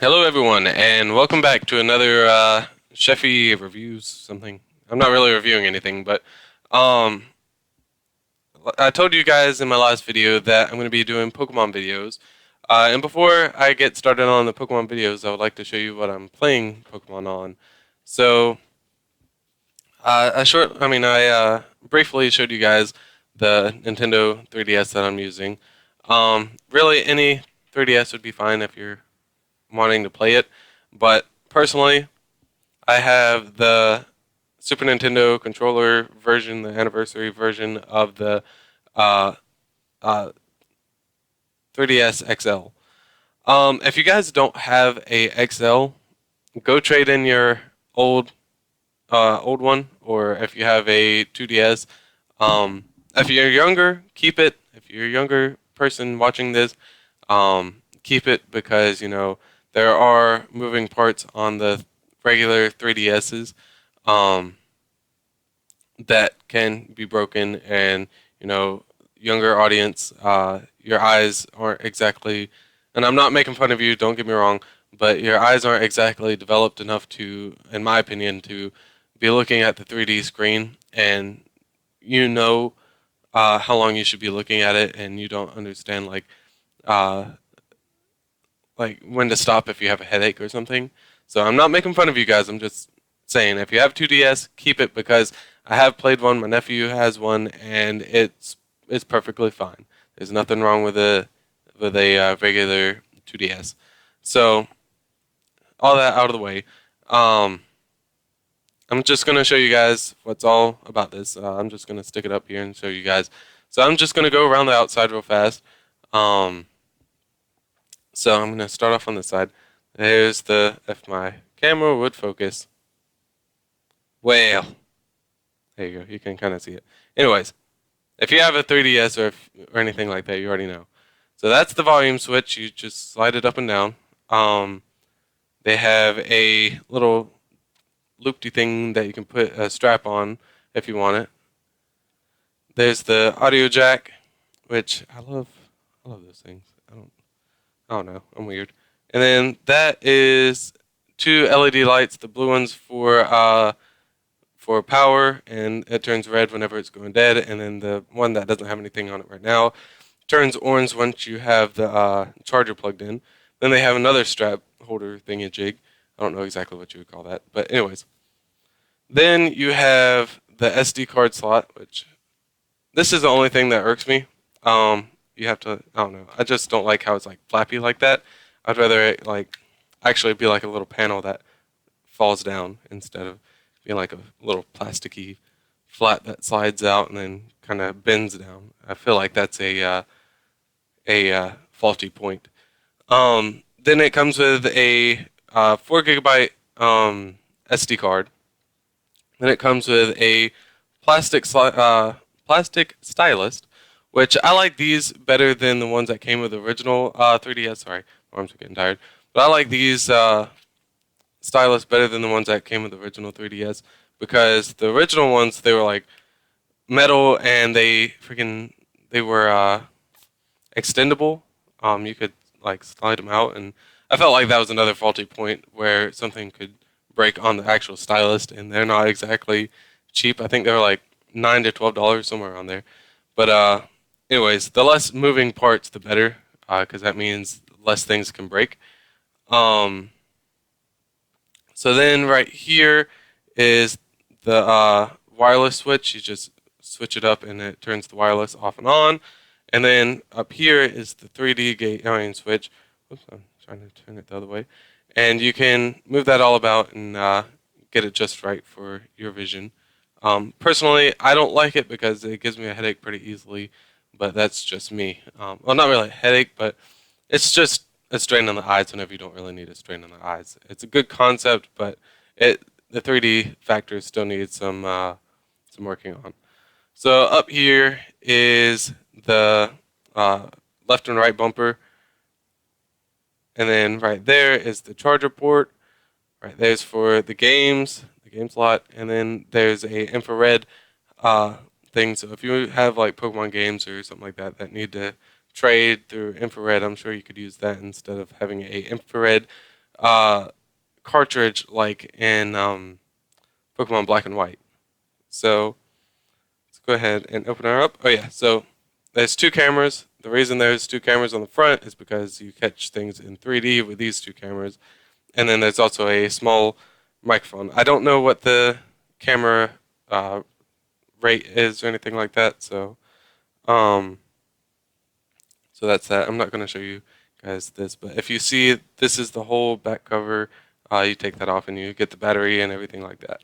Hello, everyone, and welcome back to another Chefie reviews something. I'm not really reviewing anything, but um, I told you guys in my last video that I'm going to be doing Pokemon videos. And before I get started on the Pokemon videos, I would like to show you what I'm playing Pokemon on. So, I briefly showed you guys the Nintendo 3DS that I'm using. Really, any 3DS would be fine if you're wanting to play it, but personally, I have the Super Nintendo controller version, the anniversary version of the uh, uh, 3DS XL. If you guys don't have a XL, go trade in your old old one, or if you have a 2DS. If you're younger, keep it. If you're a younger person watching this, keep it because there are moving parts on the regular 3DSs. Um, that can be broken, and younger audience, your eyes aren't exactly, and I'm not making fun of you, don't get me wrong, but your eyes aren't exactly developed enough to, in my opinion, to be looking at the 3D screen, and you know how long you should be looking at it, and you don't understand uh, like when to stop if you have a headache or something. So I'm not making fun of you guys. I'm just saying if you have 2DS, keep it because I have played one. My nephew has one, and it's perfectly fine. There's nothing wrong with a regular 2DS. So all that out of the way, um, I'm just gonna show you guys what's all about this. I'm just gonna stick it up here and show you guys. So I'm just gonna go around the outside real fast. Um, So I'm going to start off on the side. There's if my camera would focus. Well, there you go. You can kind of see it. Anyways, if you have a 3DS or anything like that, you already know. So that's the volume switch. You just slide it up and down. Um, they have a little loopy thing that you can put a strap on if you want it. There's the audio jack, which I love. I love those things. I don't know. I'm weird. And then that is two LED lights. The blue one's for power, and it turns red whenever it's going dead. And then the one that doesn't have anything on it right now turns orange once you have the charger plugged in. Then they have another strap holder thingy jig. I don't know exactly what you would call that, but anyways. Then you have the SD card slot, which this is the only thing that irks me. You have to, I don't know. I just don't like how it's like flappy like that. I'd rather it like actually be like a little panel that falls down instead of being like a little plasticky flat that slides out and then kind of bends down. I feel like that's a faulty point. Then it comes with a 4 gigabyte SD card. Then it comes with a plastic stylus, which I like these better than the ones that came with the original 3DS. Sorry, my arms are getting tired. But I like these stylus better than the ones that came with the original 3DS because the original ones they were like metal and they were extendable. You could like slide them out, and I felt like that was another faulty point where something could break on the actual stylus, and they're not exactly cheap. I think they're like $9 to $12 somewhere around there. But anyways, the less moving parts, the better, because that means less things can break. Um, so then right here is the wireless switch. You just switch it up, and it turns the wireless off and on. And then up here is the 3D gate switch. Oops, I'm trying to turn it the other way. And you can move that all about and get it just right for your vision. Personally, I don't like it because it gives me a headache pretty easily, but that's just me. Well, not really a headache, but it's just a strain on the eyes whenever you don't really need a strain on the eyes. It's a good concept, but the 3D factor still needs some working on. So up here is the left and right bumper, and then right there is the charger port. Right there's for the game slot, and then there's a infrared uh, thing. So if you have like Pokemon games or something like that that need to trade through infrared, I'm sure you could use that instead of having a infrared uh, cartridge like in Pokemon Black and White. So let's go ahead and open her up. Oh yeah, so there's two cameras. The reason there's two cameras on the front is because you catch things in 3D with these two cameras, and then there's also a small microphone. I don't know what the camera uh, rate is or anything like that, um, so that's that. I'm not going to show you guys this, but if you see, this is the whole back cover. You take that off and you get the battery and everything like that.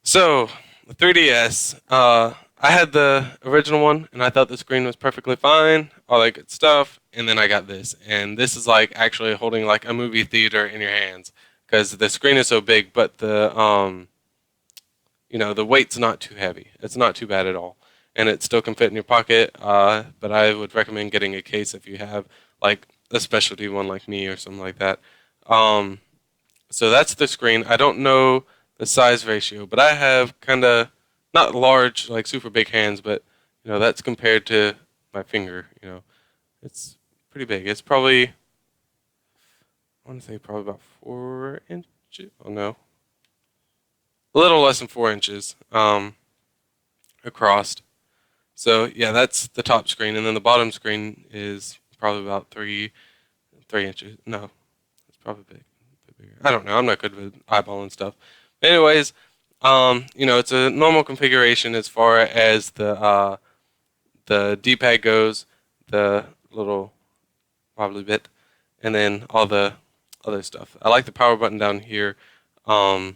So, the 3DS, I had the original one and I thought the screen was perfectly fine, all that good stuff, and then I got this. And this is like actually holding like a movie theater in your hands because the screen is so big, but the weight's not too heavy. It's not too bad at all. And it still can fit in your pocket, but I would recommend getting a case if you have like a specialty one like me or something like that. Um, so that's the screen. I don't know the size ratio, but I have kind of not large, like super big hands, but that's compared to my finger. It's pretty big. It's probably, I want to say probably about 4 inches. Oh no, a little less than 4 inches across. So yeah, that's the top screen, and then the bottom screen is probably about 3 inches. No, it's probably big. Bigger. I don't know. I'm not good with eyeballing stuff. Anyways, it's a normal configuration as far as the D-pad goes, the little wobbly bit, and then all the other stuff. I like the power button down here, all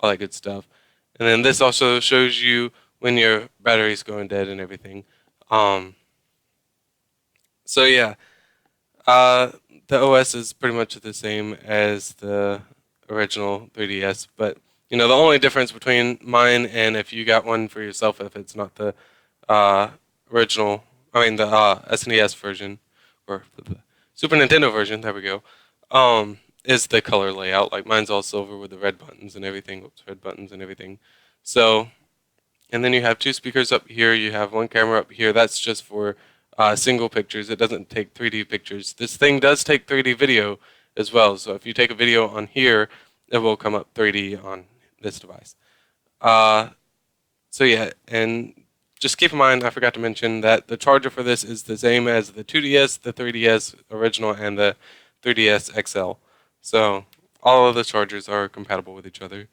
that good stuff. And then this also shows you when your battery's going dead and everything. Um, so yeah, uh, the OS is pretty much the same as the original 3DS, but the only difference between mine and if you got one for yourself, if it's not the uh, original, I mean the SNES version or the Super Nintendo version, there we go, is the color layout. Like mine's all silver with the red buttons and everything. Oops, red buttons and everything. So and then you have two speakers up here. You have one camera up here. That's just for single pictures. It doesn't take 3D pictures. This thing does take 3D video as well. So if you take a video on here, it will come up 3D on this device. Uh, so yeah, and just keep in mind, I forgot to mention that the charger for this is the same as the 2DS, the 3DS original, and the 3DS XL. So all of the chargers are compatible with each other.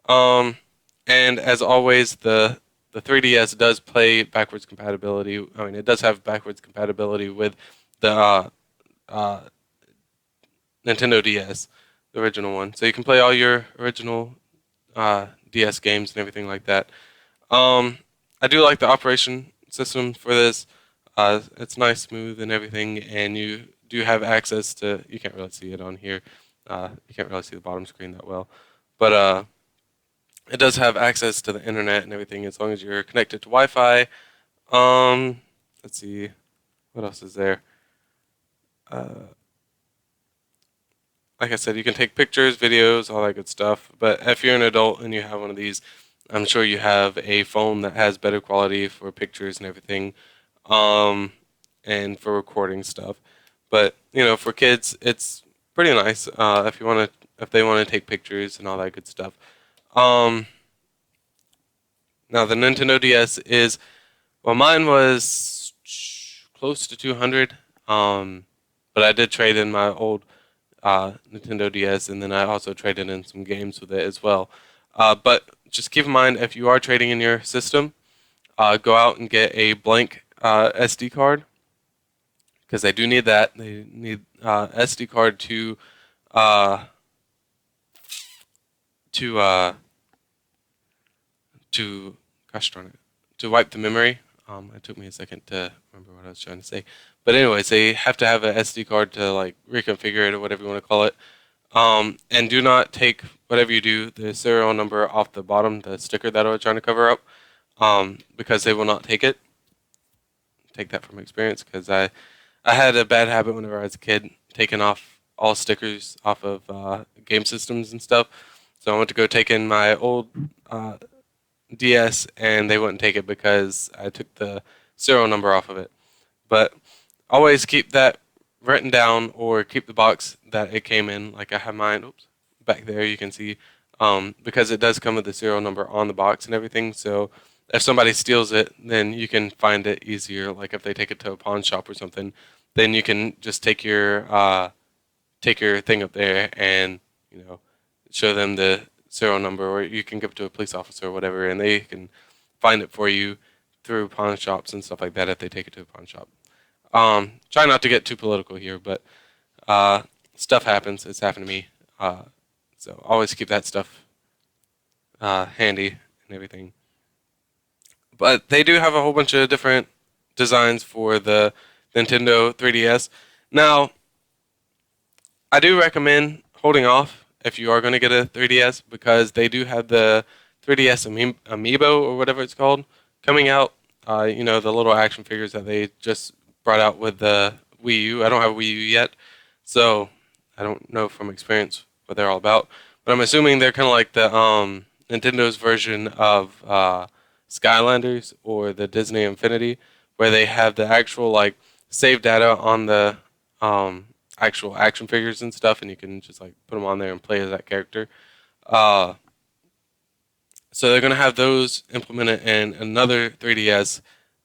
Um, and as always, the 3DS does play backwards compatibility. I mean, it does have backwards compatibility with the uh, Nintendo DS, the original one. So you can play all your original DS games and everything like that. Um, I do like the operation system for this. It's nice, smooth, and everything, and you do have access to. You can't really see it on here. You can't really see the bottom screen that well, but it does have access to the internet and everything as long as you're connected to Wi-Fi. Let's see, what else is there? Uh, like I said, you can take pictures, videos, all that good stuff. But if you're an adult and you have one of these, I'm sure you have a phone that has better quality for pictures and everything, um, and for recording stuff. But for kids, it's pretty nice if they want to take pictures and all that good stuff. Um, Now the Nintendo DS is well, mine was close to 200. But I did trade in my old Nintendo DS, and then I also traded in some games with it as well. But just keep in mind if you are trading in your system, go out and get a blank SD card because they do need that. They need SD card uh, to to gosh darn it, to wipe the memory. It took me a second to remember what I was trying to say. But anyways, they have to have a SD card to like reconfigure it or whatever you want to call it. And do not take whatever you do the serial number off the bottom, the sticker that I was trying to cover up, because they will not take it. Take that from experience because I had a bad habit whenever I was a kid, taking off all stickers off of game systems and stuff. So I went to go take in my old DS, and they wouldn't take it because I took the serial number off of it. But always keep that written down or keep the box that it came in. Like I have mine. Oops, back there you can see, because it does come with the serial number on the box and everything. So if somebody steals it, then you can find it easier. Like if they take it to a pawn shop or something, then you can just take your thing up there and show them the serial number, or you can give it to a police officer or whatever, and they can find it for you through pawn shops and stuff like that if they take it to a pawn shop. Try not to get too political here, but uh, stuff happens. It's happened to me. So always keep that stuff handy and everything. But they do have a whole bunch of different designs for the Nintendo 3DS. Now, I do recommend holding off if you are going to get a 3DS because they do have the 3DS Amiibo or whatever it's called coming out. The little action figures that they just brought out with the Wii U. I don't have a Wii U yet, so I don't know from experience what they're all about. But I'm assuming they're kind of like the Nintendo's version of Skylanders or the Disney Infinity, where they have the actual like save data on the um, actual action figures and stuff, and you can just like put them on there and play as that character. Uh, so they're gonna have those implemented in another 3DS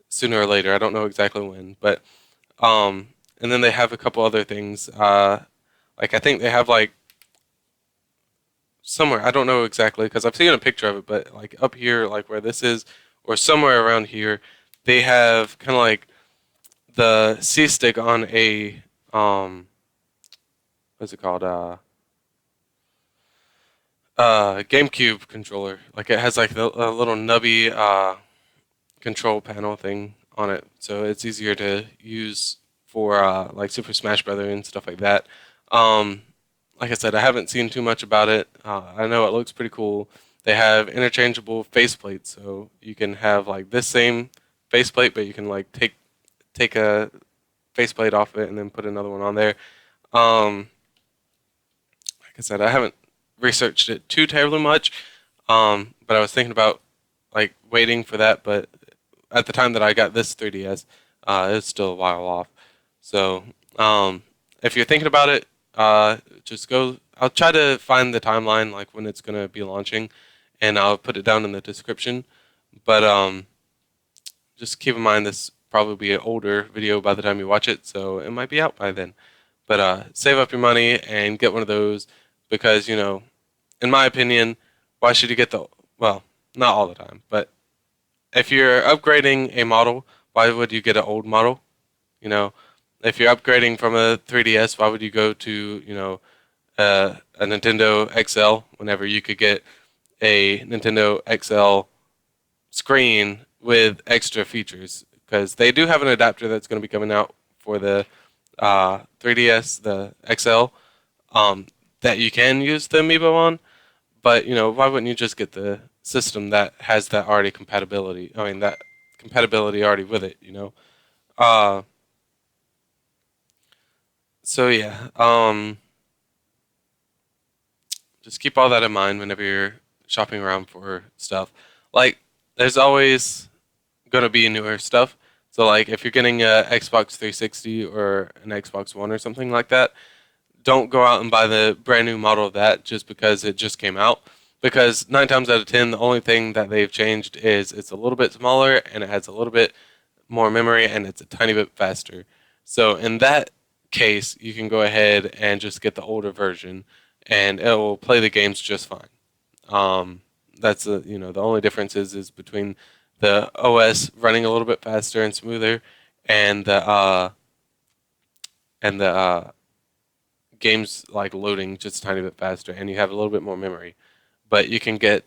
sooner or later. I don't know exactly when, but and then they have a couple other things. Like I think they have like somewhere, I don't know exactly because I've seen a picture of it, but like up here, like where this is, or somewhere around here, they have kind of like the C stick on a what's it called? GameCube controller. Like it has like a little nubby control panel thing on it, so it's easier to use for like Super Smash Brother and stuff like that. Um, like I said, I haven't seen too much about it. I know it looks pretty cool. They have interchangeable faceplates, so you can have like this same faceplate, but you can like take a faceplate off it and then put another one on there. Um, like I said, I haven't researched it too terribly much, but I was thinking about like waiting for that. But at the time that I got this 3DS, it's still a while off. So if you're thinking about it, just go. I'll try to find the timeline, like when it's gonna be launching, and I'll put it down in the description. But just keep in mind this probably be an older video by the time you watch it, so it might be out by then. But save up your money and get one of those because in my opinion, why should you get the well, not all the time, but if you're upgrading a model, why would you get an old model? You know, if you're upgrading from a 3DS, why would you go to a Nintendo XL whenever you could get a Nintendo XL screen with extra features? Because they do have an adapter that's going to be coming out for the 3DS, the XL, that you can use the Amiibo on. But why wouldn't you just get the system that has that already compatibility? I mean, that compatibility already with it. Uh, so yeah, just keep all that in mind whenever you're shopping around for stuff. Like, there's always gonna be newer stuff. So like, if you're getting a Xbox 360 or an Xbox One or something like that, don't go out and buy the brand new model of that just because it just came out. Because 9 times out of 10, the only thing that they've changed is it's a little bit smaller and it has a little bit more memory and it's a tiny bit faster. So in that case, you can go ahead and just get the older version and it will play the games just fine. Um, that's the only difference is between the OS running a little bit faster and smoother and the games like loading just a tiny bit faster and you have a little bit more memory. But you can get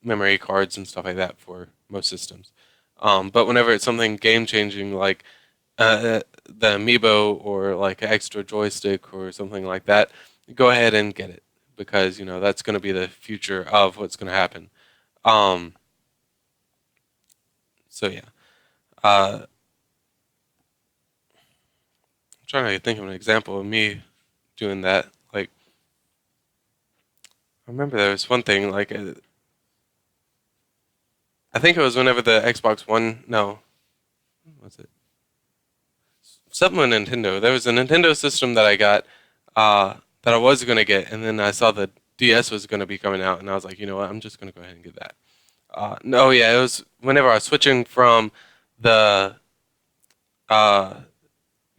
memory cards and stuff like that for most systems. But whenever it's something game changing like the amiibo or like an extra joystick or something like that, go ahead and get it because that's going to be the future of what's going to happen. Um, so yeah, I'm trying to think of an example of me doing that. Like I remember there was one thing like I think it was whenever the Xbox One no, what was it? something with Nintendo. There was a Nintendo system that I got, that I was gonna get, and then I saw the DS was gonna be coming out, and I was like, you know what, I'm just gonna go ahead and get that. No, yeah, it was whenever I was switching from the uh,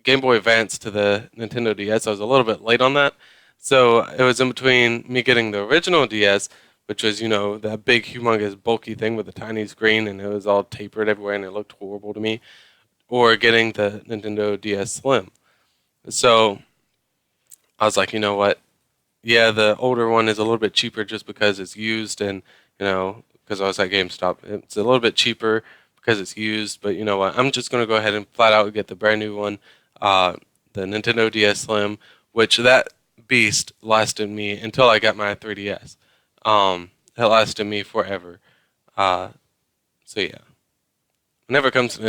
Game Boy Advance to the Nintendo DS. I was a little bit late on that, so it was in between me getting the original DS, which was that big, humongous, bulky thing with a tiny screen, and it was all tapered everywhere, and it looked horrible to me, or getting the Nintendo DS Slim. So I was like, you know what? Yeah, the older one is a little bit cheaper just because it's used, and because I was at GameStop, it's a little bit cheaper because it's used. But you know what? I'm just gonna go ahead and flat out get the brand new one, uh, the Nintendo DS Slim, which that beast lasted me until I got my 3DS. It lasted me forever. Uh, so yeah, whenever it comes to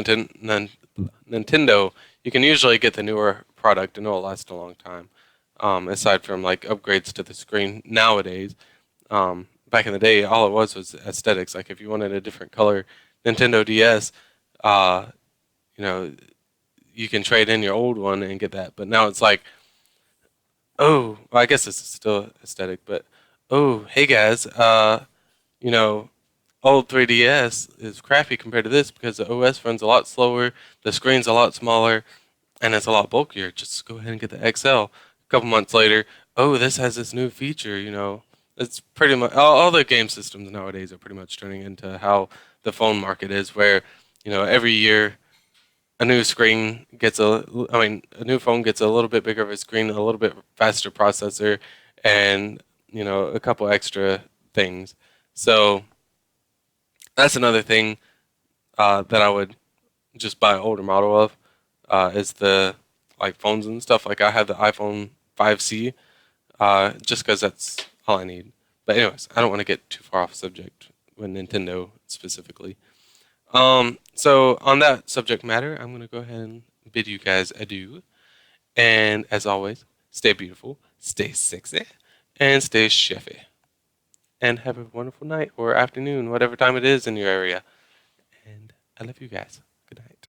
Nintendo, you can usually get the newer product and it'll last a long time. Aside from like upgrades to the screen nowadays, back in the day, all it was aesthetics. Like if you wanted a different color Nintendo DS, uh, you know, you can trade in your old one and get that. But now it's like, oh, well, I guess it's still aesthetic, but oh, hey guys, you know, old 3DS is crappy compared to this because the OS runs a lot slower, the screen's a lot smaller, and it's a lot bulkier. Just go ahead and get the XL. A couple months later, oh, this has this new feature. It's pretty much all the game systems nowadays are pretty much turning into how the phone market is, where every year a new screen gets a new phone gets a little bit bigger of a screen, a little bit faster processor, and a couple extra things. So that's another thing that I would just buy an older model of, is the like phones and stuff. Like I have the iPhone 5C, just because that's all I need. But anyways, I don't want to get too far off subject with Nintendo specifically. So on that subject matter, I'm gonna go ahead and bid you guys adieu. And as always, stay beautiful, stay sexy, and stay chefy. And have a wonderful night or afternoon, whatever time it is in your area. And I love you guys.